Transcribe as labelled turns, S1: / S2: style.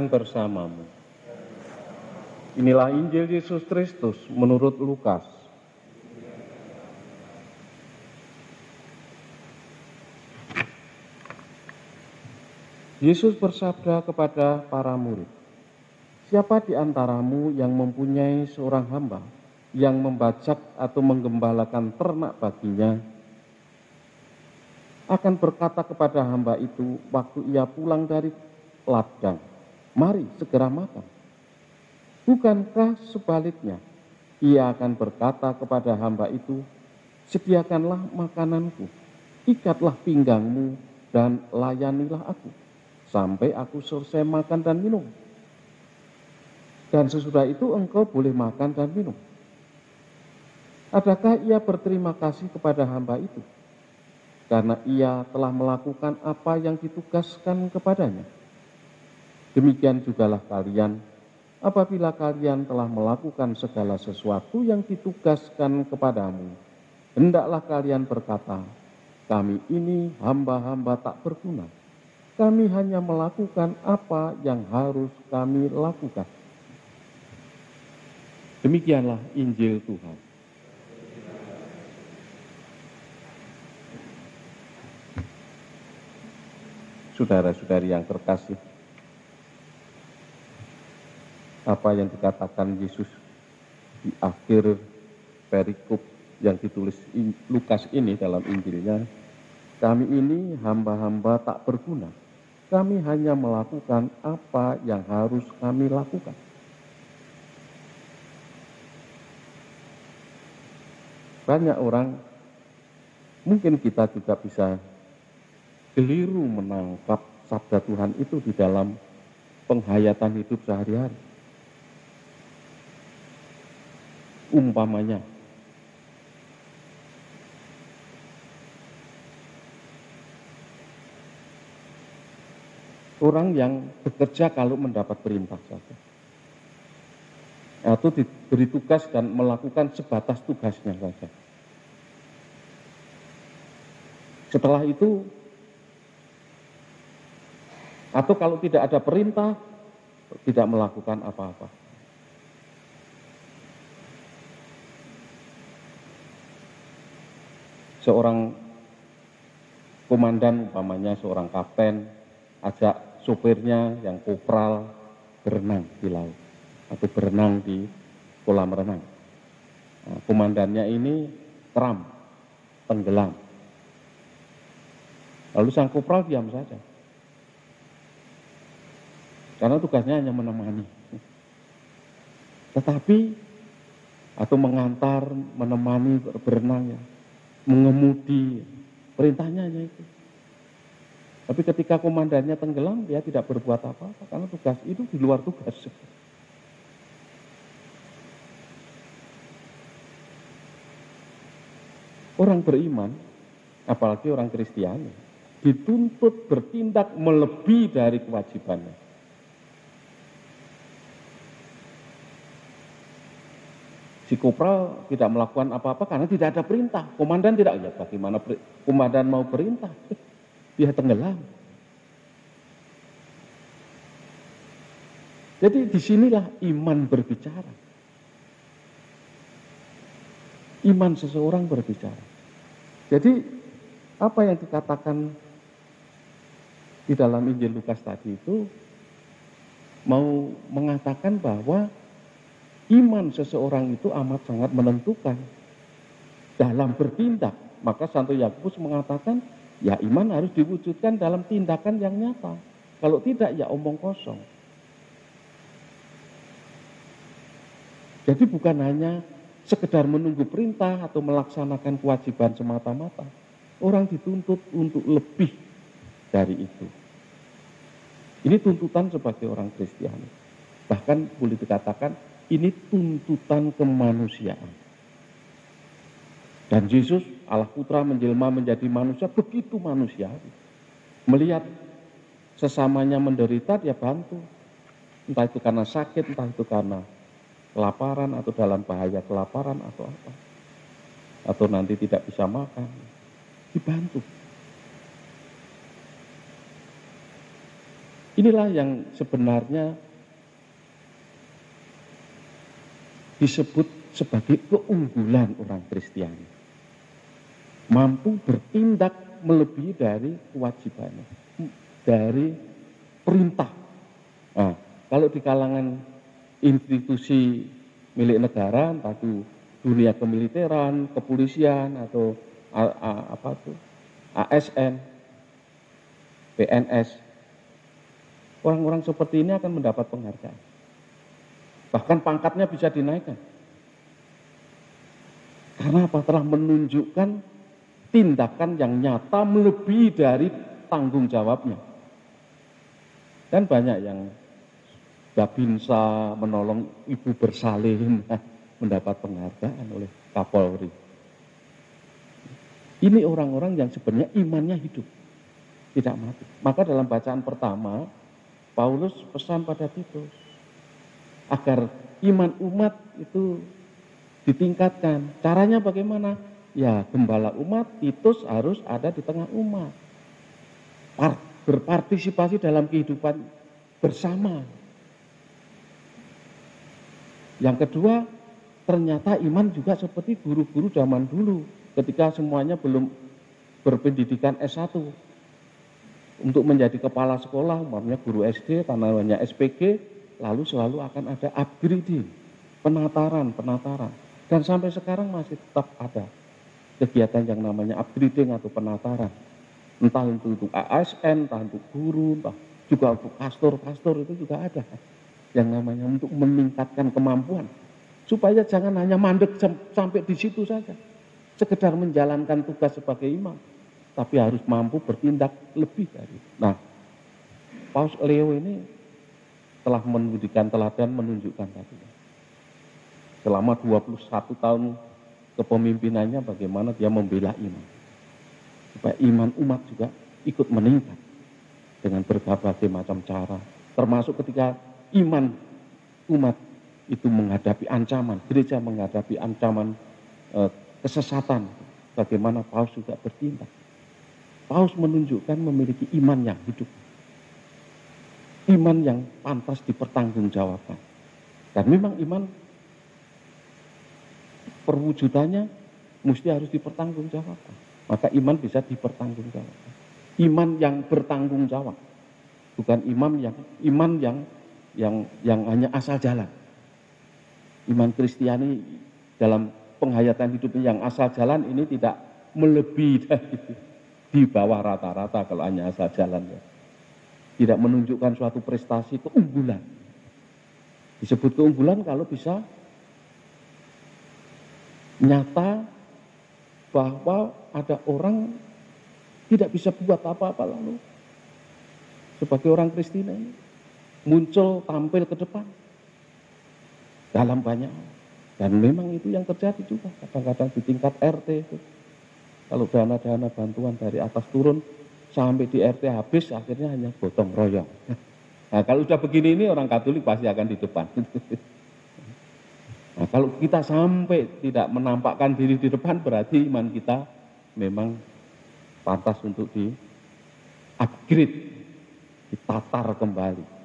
S1: Tuhan bersamamu. Inilah Injil Yesus Kristus menurut Lukas. Yesus bersabda kepada para murid, "Siapa di antaramu yang mempunyai seorang hamba yang membajak atau menggembalakan ternak baginya, akan berkata kepada hamba itu waktu ia pulang dari ladang, 'Mari segera makan.' Bukankah sebaliknya, ia akan berkata kepada hamba itu, 'Sediakanlah makananku, ikatlah pinggangmu dan layanilah aku, sampai aku selesai makan dan minum. Dan sesudah itu engkau boleh makan dan minum.' Adakah ia berterima kasih kepada hamba itu, karena ia telah melakukan apa yang ditugaskan kepadanya? Demikian jugalah kalian, apabila kalian telah melakukan segala sesuatu yang ditugaskan kepadamu, hendaklah kalian berkata, 'Kami ini hamba-hamba tak berguna. Kami hanya melakukan apa yang harus kami lakukan.'" Demikianlah Injil Tuhan. Saudara-saudari yang terkasih, apa yang dikatakan Yesus di akhir perikop yang ditulis Lukas ini dalam Injilnya, "Kami ini hamba-hamba tak berguna. Kami hanya melakukan apa yang harus kami lakukan." Banyak orang, mungkin kita juga bisa keliru menangkap sabda Tuhan itu di dalam penghayatan hidup sehari-hari. Umpamanya, orang yang bekerja kalau mendapat perintah saja, atau diberi tugas dan melakukan sebatas tugasnya saja. Setelah itu, atau kalau tidak ada perintah, tidak melakukan apa-apa. Seorang komandan, umpamanya seorang kapten, ajak sopirnya yang kopral berenang di laut atau berenang di kolam renang. Nah, komandannya ini kram, tenggelam. Lalu sang kopral diam saja, karena tugasnya hanya menemani. Tetapi, atau mengantar, menemani berenang, ya, mengemudi, perintahnya hanya itu. Tapi ketika komandannya tenggelam, dia tidak berbuat apa-apa, karena tugas itu di luar tugas. Orang beriman, apalagi orang Kristiani, dituntut bertindak melebihi dari kewajibannya. Si kopral tidak melakukan apa-apa karena tidak ada perintah. Komandan tidak, ya bagaimana komandan mau perintah? Dia tenggelam. Jadi disinilah iman berbicara. Iman seseorang berbicara. Jadi apa yang dikatakan di dalam Injil Lukas tadi itu mau mengatakan bahwa iman seseorang itu amat sangat menentukan dalam bertindak. Maka Santo Yakobus mengatakan, ya iman harus diwujudkan dalam tindakan yang nyata. Kalau tidak, ya omong kosong. Jadi bukan hanya sekedar menunggu perintah atau melaksanakan kewajiban semata-mata. Orang dituntut untuk lebih dari itu. Ini tuntutan sebagai orang Kristiani. Bahkan boleh dikatakan ini tuntutan kemanusiaan. Dan Yesus, Allah Putra menjelma menjadi manusia, begitu manusiawi. Melihat sesamanya menderita, dia bantu. Entah itu karena sakit, entah itu karena kelaparan, atau dalam bahaya kelaparan, atau apa. Atau nanti tidak bisa makan. Dibantu. Inilah yang sebenarnya disebut sebagai keunggulan orang Kristiani. Mampu bertindak melebihi dari kewajibannya, dari perintah. Nah, kalau di kalangan institusi milik negara, entah itu dunia kemiliteran, kepolisian, atau ASN, PNS, orang-orang seperti ini akan mendapat penghargaan. Bahkan pangkatnya bisa dinaikkan. Karena apa? Telah menunjukkan tindakan yang nyata melebihi dari tanggung jawabnya. Dan banyak yang Babinsa menolong ibu bersalin mendapat penghargaan oleh Kapolri. Ini orang-orang yang sebenarnya imannya hidup, tidak mati. Maka dalam bacaan pertama, Paulus pesan pada Titus agar iman umat itu ditingkatkan. Caranya bagaimana? Ya, gembala umat Titus harus ada di tengah umat, berpartisipasi dalam kehidupan bersama. Yang kedua, ternyata iman juga seperti guru-guru zaman dulu ketika semuanya belum berpendidikan S1. Untuk menjadi kepala sekolah, umpamanya guru SD, namanya SPG, lalu selalu akan ada upgrading, penataran. Dan sampai sekarang masih tetap ada kegiatan yang namanya upgrading atau penataran. Entah untuk ASN, entah untuk guru, entah juga untuk pastor itu juga ada. Yang namanya untuk meningkatkan kemampuan. Supaya jangan hanya mandek sampai di situ saja. Sekedar menjalankan tugas sebagai imam. Tapi harus mampu bertindak lebih dari itu. Nah, Paus Leo ini telah memberikan teladan, menunjukkan tadi. Selama 21 tahun kepemimpinannya bagaimana dia membela iman. Supaya iman umat juga ikut meningkat dengan berbagai macam cara. Termasuk ketika iman umat itu menghadapi ancaman, gereja menghadapi ancaman kesesatan. Bagaimana Paus juga bertindak. Paus menunjukkan memiliki iman yang hidup. Iman yang pantas dipertanggungjawabkan. Dan memang iman perwujudannya mesti harus dipertanggungjawabkan. Maka iman bisa dipertanggungjawabkan. Iman yang bertanggung jawab. Bukan iman yang hanya asal jalan. Iman Kristiani dalam penghayatan hidupnya yang asal jalan ini tidak melebihi dari di bawah rata-rata kalau hanya asal jalan ya. Tidak menunjukkan suatu prestasi keunggulan. Disebut keunggulan kalau bisa nyata bahwa ada orang tidak bisa buat apa-apa lalu sebagai orang Kristen ini muncul tampil ke depan dalam banyak hal. Dan memang itu yang terjadi juga kadang-kadang di tingkat RT itu. Kalau dana-dana bantuan dari atas turun sampai di RT habis, akhirnya hanya gotong royong. Nah, kalau sudah begini ini orang Katolik pasti akan di depan. Nah, kalau kita sampai tidak menampakkan diri di depan, berarti iman kita memang pantas untuk di-upgrade, ditatar kembali.